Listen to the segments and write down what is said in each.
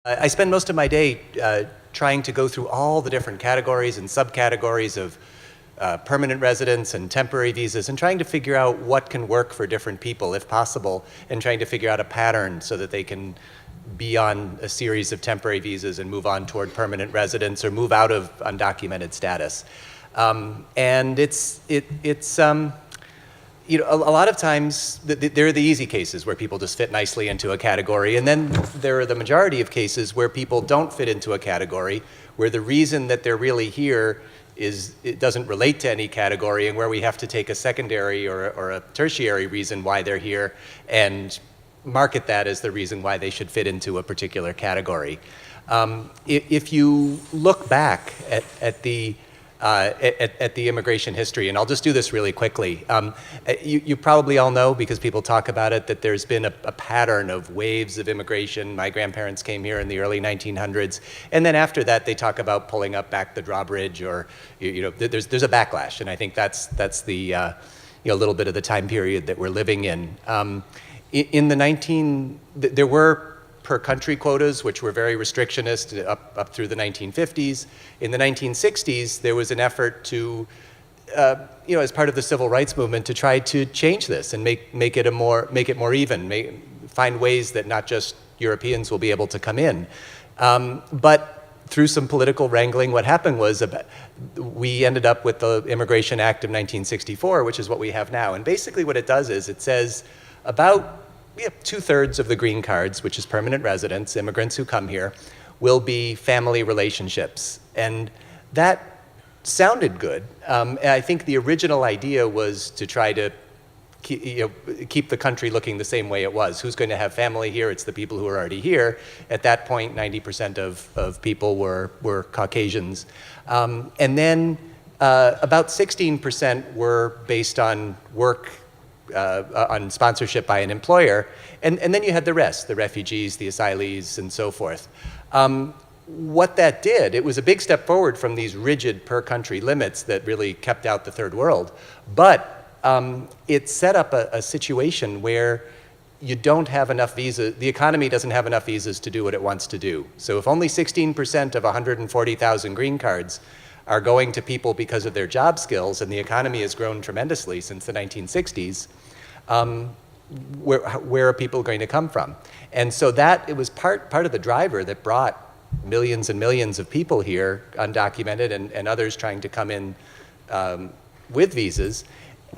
I spend most of my day trying to go through all the different categories and subcategories of permanent residence and temporary visas and trying to figure out what can work for different people if possible, and trying to figure out a pattern so that they can be on a series of temporary visas and move on toward permanent residence or move out of undocumented status. And it's you know, a lot of times there are the easy cases where people just fit nicely into a category, and then there are the majority of cases where people don't fit into a category, where the reason that they're really here is it doesn't relate to any category, and where we have to take a secondary or a tertiary reason why they're here and market that as the reason why they should fit into a particular category. If you look back at the immigration history, and I'll just do this really quickly. You probably all know, because people talk about it, that there's been a pattern of waves of immigration. My grandparents came here in the early 1900s, and then after that they talk about pulling up back the drawbridge, or there's a backlash, and I think that's the little bit of the time period that we're living in. There were per country quotas, which were very restrictionist up through the 1950s. In the 1960s, there was an effort to, as part of the civil rights movement, to try to change this and make it more even, find ways that not just Europeans will be able to come in. But through some political wrangling, what happened was we ended up with the Immigration Act of 1964, which is what we have now. And basically what it does is it says about 2/3 of the green cards, which is permanent residents, immigrants who come here, will be family relationships. And that sounded good. And I think the original idea was to try to keep the country looking the same way it was. Who's going to have family here? It's the people who are already here. At that point, 90% of people were Caucasians. And then about 16% were based on work, on sponsorship by an employer, and then you had the rest, the refugees, the asylees, and so forth. What that did, it was a big step forward from these rigid per country limits that really kept out the third world, but it set up a situation where you don't have enough visas, the economy doesn't have enough visas to do what it wants to do. So if only 16% of 140,000 green cards are going to people because of their job skills, and the economy has grown tremendously since the 1960s, where are people going to come from? And so it was part of the driver that brought millions and millions of people here, undocumented, and others trying to come in with visas.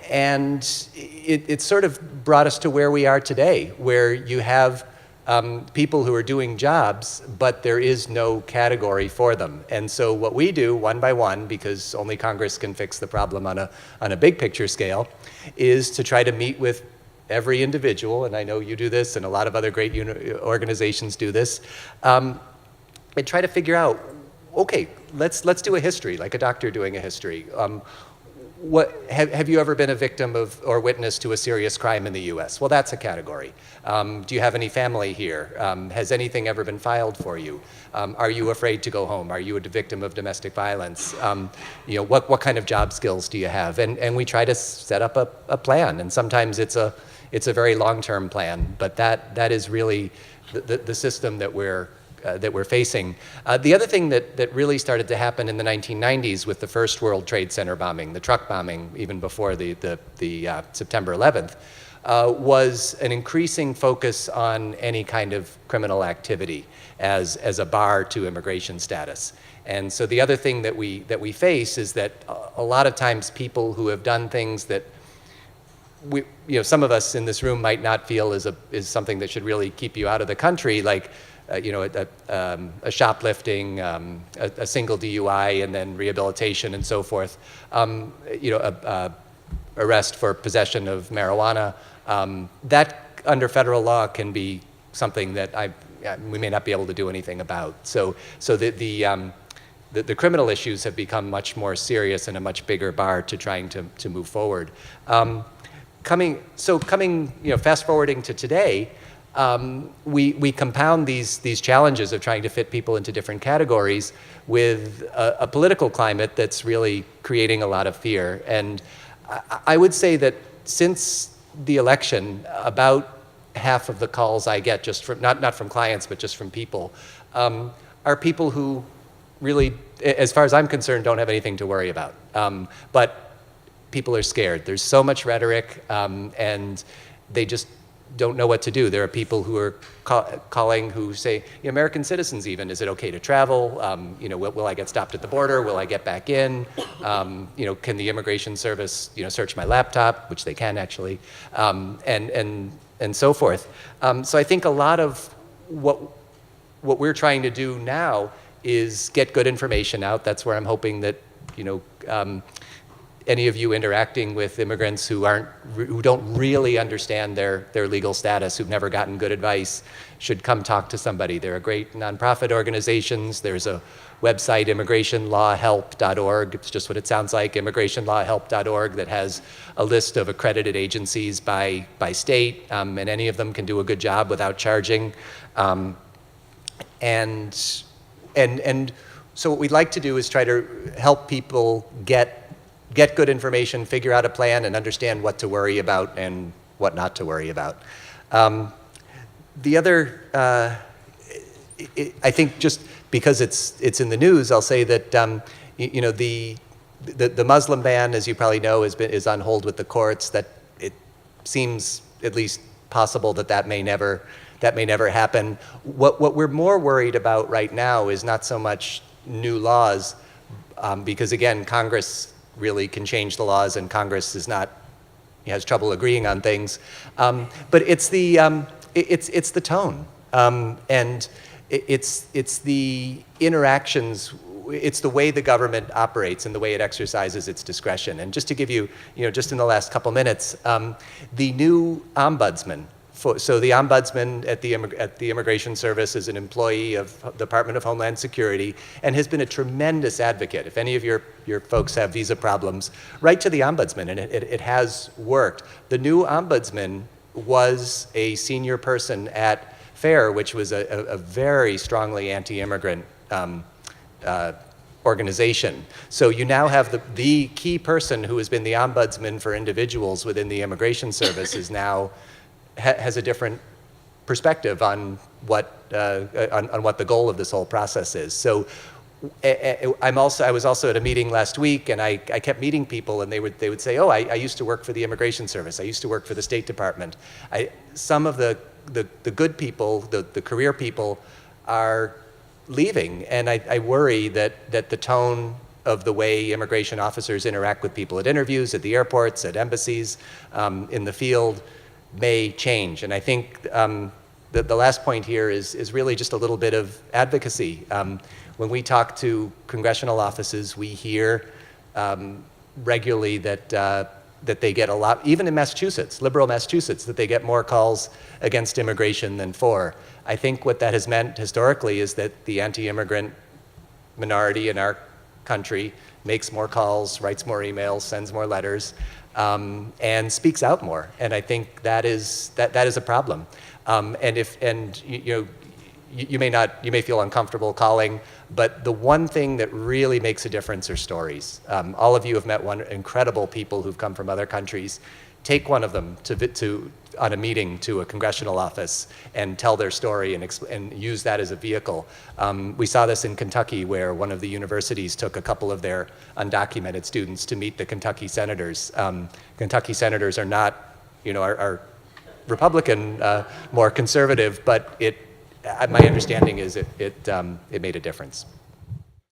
And it sort of brought us to where we are today, where you have people who are doing jobs, but there is no category for them. And so what we do, one by one, because only Congress can fix the problem on a big picture scale, is to try to meet with every individual, and I know you do this, and a lot of other great organizations do this, and try to figure out, okay, let's do a history, like a doctor doing a history. Have you ever been a victim of or witness to a serious crime in the US? Well, that's a category. Do you have any family here? Has anything ever been filed for you? Are you afraid to go home? Are you a victim of domestic violence? What kind of job skills do you have? And we try to set up a plan, and sometimes it's a very long-term plan, but that is really the system that we're facing. The other thing that really started to happen in the 1990s with the first World Trade Center bombing, the truck bombing, even before the September 11th, was an increasing focus on any kind of criminal activity as a bar to immigration status. And so the other thing that we face is that a lot of times people who have done things that some of us in this room might not feel is something that should really keep you out of the country, like a shoplifting, a single DUI, and then rehabilitation and so forth. Arrest for possession of marijuana. That under federal law can be something that we may not be able to do anything about. So the criminal issues have become much more serious and a much bigger bar to trying to move forward. Fast forwarding to today. We compound these challenges of trying to fit people into different categories with a political climate that's really creating a lot of fear. And I would say that since the election, about half of the calls I get, just from not from clients, but just from people, are people who really, as far as I'm concerned, don't have anything to worry about. But people are scared. There's so much rhetoric, and they just don't know what to do. There are people who are calling who say, American citizens even, is it okay to travel? Will I get stopped at the border? Will I get back in? Can the immigration service, search my laptop, which they can actually, and so forth. So I think a lot of what we're trying to do now is get good information out. That's where I'm hoping that, any of you interacting with immigrants who don't really understand their legal status, who've never gotten good advice, should come talk to somebody. There are great nonprofit organizations. There's a website, immigrationlawhelp.org. It's just what it sounds like, immigrationlawhelp.org, that has a list of accredited agencies by state, and any of them can do a good job without charging. And so what we'd like to do is try to help people get good information, figure out a plan, and understand what to worry about and what not to worry about. The other, I think just because it's in the news, I'll say that the Muslim ban, as you probably know, is on hold with the courts. That it seems at least possible that may never happen. What we're more worried about right now is not so much new laws, because again, Congress really can change the laws, and Congress has trouble agreeing on things. But it's the tone, and it's the interactions. It's the way the government operates and the way it exercises its discretion. And just to give you, just in the last couple minutes, the new Ombudsman. So the Ombudsman at the Immigration Service is an employee of the Department of Homeland Security and has been a tremendous advocate. If any of your folks have visa problems, write to the Ombudsman, and it has worked. The new Ombudsman was a senior person at FAIR, which was a very strongly anti-immigrant organization. So you now have the key person who has been the Ombudsman for individuals within the Immigration Service is now has a different perspective on what the goal of this whole process is. So I was also at a meeting last week, and I kept meeting people, and they would say, oh, I used to work for the Immigration Service. I used to work for the State Department. Some of the good people, the career people, are leaving, and I worry that the tone of the way immigration officers interact with people at interviews, at the airports, at embassies, in the field, may change. And I think the last point here is really just a little bit of advocacy. When we talk to congressional offices, we hear regularly that they get a lot, even in Massachusetts, liberal Massachusetts, that they get more calls against immigration than for. I think what that has meant historically is that the anti-immigrant minority in our country makes more calls, writes more emails, sends more letters, and speaks out more. And I think that is a problem. You may feel uncomfortable calling, but the one thing that really makes a difference are stories. All of you have met incredible people who've come from other countries. Take one of them on a meeting to a congressional office and tell their story and use that as a vehicle. We saw this in Kentucky, where one of the universities took a couple of their undocumented students to meet the Kentucky senators. Kentucky senators are not, are Republican, more conservative, but my understanding is it made a difference.